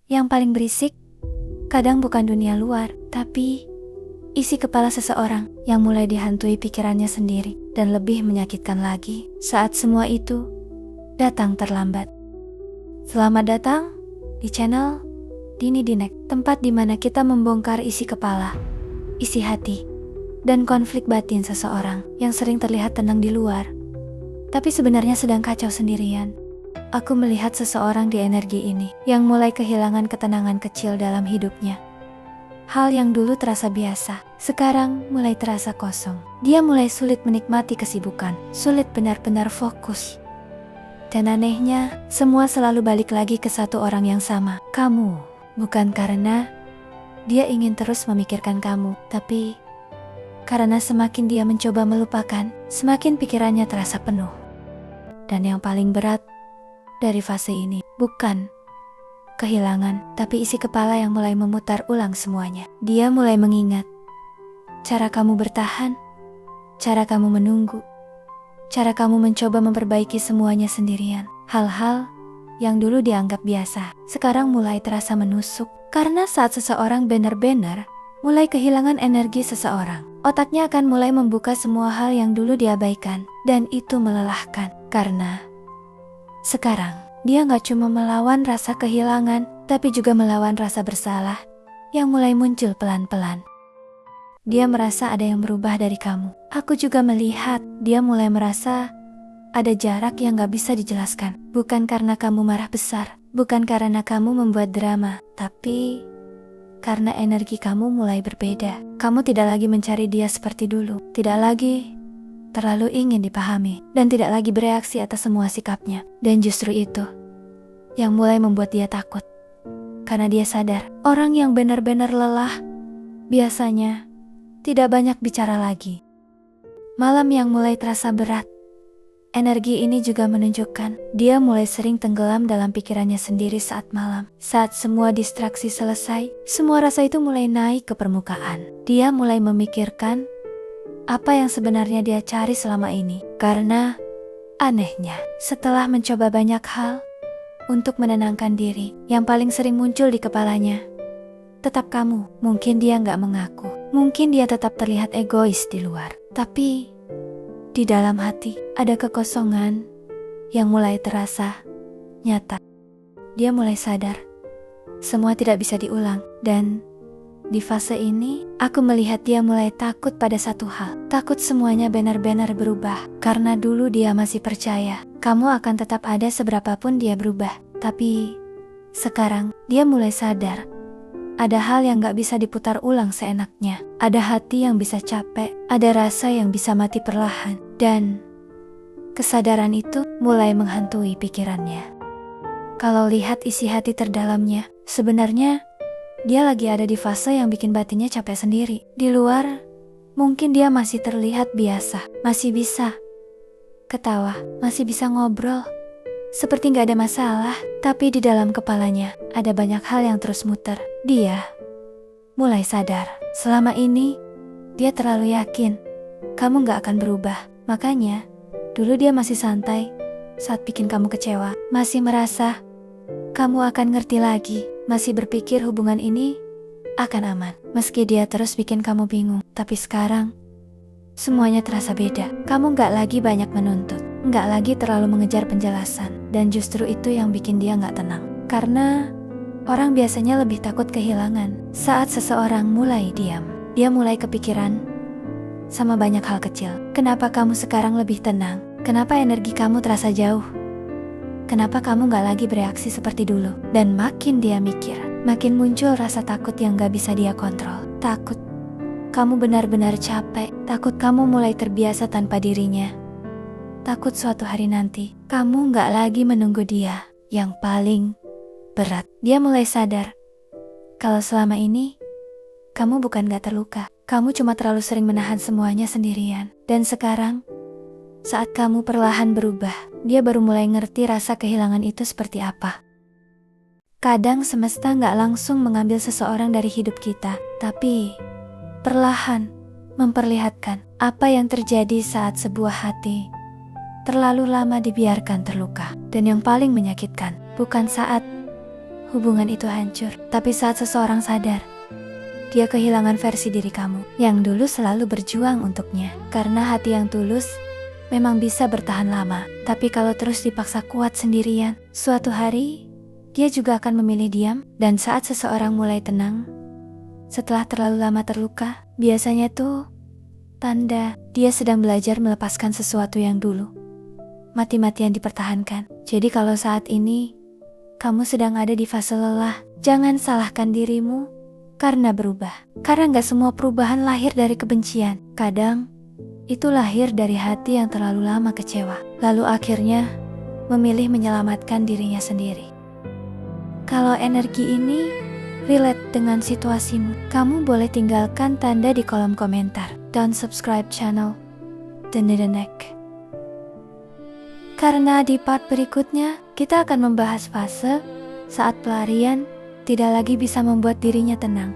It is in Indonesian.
Yang paling berisik, kadang bukan dunia luar, tapi isi kepala seseorang yang mulai dihantui pikirannya sendiri. Dan lebih menyakitkan lagi, saat semua itu datang terlambat. Selamat datang di channel Dini Dinek, tempat di mana kita membongkar isi kepala, isi hati, dan konflik batin seseorang yang sering terlihat tenang di luar, tapi sebenarnya sedang kacau sendirian. Aku melihat seseorang di energi ini yang mulai kehilangan ketenangan kecil dalam hidupnya. Hal yang dulu terasa biasa, sekarang mulai terasa kosong. Dia mulai sulit menikmati kesibukan, sulit benar-benar fokus. Dan anehnya, semua selalu balik lagi ke satu orang yang sama, kamu. Bukan karena dia ingin terus memikirkan kamu, tapi karena semakin dia mencoba melupakan, semakin pikirannya terasa penuh. Dan yang paling berat dari fase ini, bukan kehilangan, tapi isi kepala yang mulai memutar ulang semuanya. Dia mulai mengingat cara kamu bertahan, cara kamu menunggu, cara kamu mencoba memperbaiki semuanya sendirian. Hal-hal yang dulu dianggap biasa, sekarang mulai terasa menusuk. Karena saat seseorang benar-benar mulai kehilangan energi seseorang, otaknya akan mulai membuka semua hal yang dulu diabaikan. Dan itu melelahkan, karena sekarang dia gak cuma melawan rasa kehilangan, tapi juga melawan rasa bersalah yang mulai muncul pelan-pelan. Dia merasa ada yang berubah dari kamu. Aku juga melihat dia mulai merasa ada jarak yang gak bisa dijelaskan. Bukan karena kamu marah besar, bukan karena kamu membuat drama, tapi karena energi kamu mulai berbeda. Kamu tidak lagi mencari dia seperti dulu, tidak lagi terlalu ingin dipahami, dan tidak lagi bereaksi atas semua sikapnya. Dan justru itu yang mulai membuat dia takut. Karena dia sadar, orang yang benar-benar lelah biasanya tidak banyak bicara lagi. Malam yang mulai terasa berat. Energi ini juga menunjukkan dia mulai sering tenggelam dalam pikirannya sendiri saat malam. Saat semua distraksi selesai, semua rasa itu mulai naik ke permukaan. Dia mulai memikirkan apa yang sebenarnya dia cari selama ini. Karena anehnya, setelah mencoba banyak hal untuk menenangkan diri, yang paling sering muncul di kepalanya tetap kamu. Mungkin dia nggak mengaku, mungkin dia tetap terlihat egois di luar, tapi di dalam hati ada kekosongan yang mulai terasa nyata. Dia mulai sadar semua tidak bisa diulang, dan di fase ini aku melihat dia mulai takut pada satu hal. Takut semuanya benar-benar berubah. Karena dulu dia masih percaya kamu akan tetap ada seberapapun dia berubah. Tapi sekarang dia mulai sadar ada hal yang gak bisa diputar ulang seenaknya. Ada hati yang bisa capek, ada rasa yang bisa mati perlahan. Dan kesadaran itu mulai menghantui pikirannya. Kalau lihat isi hati terdalamnya, sebenarnya dia lagi ada di fase yang bikin batinnya capek sendiri. Di luar, mungkin dia masih terlihat biasa, masih bisa ketawa, masih bisa ngobrol, seperti gak ada masalah. Tapi di dalam kepalanya ada banyak hal yang terus muter. Dia mulai sadar, selama ini dia terlalu yakin kamu gak akan berubah. Makanya dulu dia masih santai saat bikin kamu kecewa, masih merasa kamu akan ngerti lagi, masih berpikir hubungan ini akan aman meski dia terus bikin kamu bingung. Tapi sekarang semuanya terasa beda. Kamu gak lagi banyak menuntut, gak lagi terlalu mengejar penjelasan. Dan justru itu yang bikin dia gak tenang. Karena orang biasanya lebih takut kehilangan. Saat seseorang mulai diam, dia mulai kepikiran sama banyak hal kecil. Kenapa kamu sekarang lebih tenang? Kenapa energi kamu terasa jauh? Kenapa kamu gak lagi bereaksi seperti dulu? Dan makin dia mikir, makin muncul rasa takut yang gak bisa dia kontrol. Takut kamu benar-benar capek, takut kamu mulai terbiasa tanpa dirinya. Takut suatu hari nanti, kamu gak lagi menunggu dia. Yang paling berat, dia mulai sadar kalau selama ini kamu bukan gak terluka, kamu cuma terlalu sering menahan semuanya sendirian. Dan sekarang, saat kamu perlahan berubah, dia baru mulai ngerti rasa kehilangan itu seperti apa. Kadang semesta gak langsung mengambil seseorang dari hidup kita, tapi perlahan memperlihatkan apa yang terjadi saat sebuah hati terlalu lama dibiarkan terluka. Dan yang paling menyakitkan, bukan saat hubungan itu hancur. Tapi saat seseorang sadar, dia kehilangan versi diri kamu yang dulu selalu berjuang untuknya. Karena hati yang tulus memang bisa bertahan lama, tapi kalau terus dipaksa kuat sendirian, suatu hari dia juga akan memilih diam. Dan saat seseorang mulai tenang setelah terlalu lama terluka, biasanya tuh tanda dia sedang belajar melepaskan sesuatu yang dulu mati-matian dipertahankan. Jadi kalau saat ini kamu sedang ada di fase lelah, jangan salahkan dirimu karena berubah. Karena gak semua perubahan lahir dari kebencian. Kadang itu lahir dari hati yang terlalu lama kecewa, lalu akhirnya memilih menyelamatkan dirinya sendiri. Kalau energi ini relate dengan situasimu, kamu boleh tinggalkan tanda di kolom komentar. Dan subscribe channel Neck. Karena di part berikutnya, kita akan membahas fase saat pelarian tidak lagi bisa membuat dirinya tenang.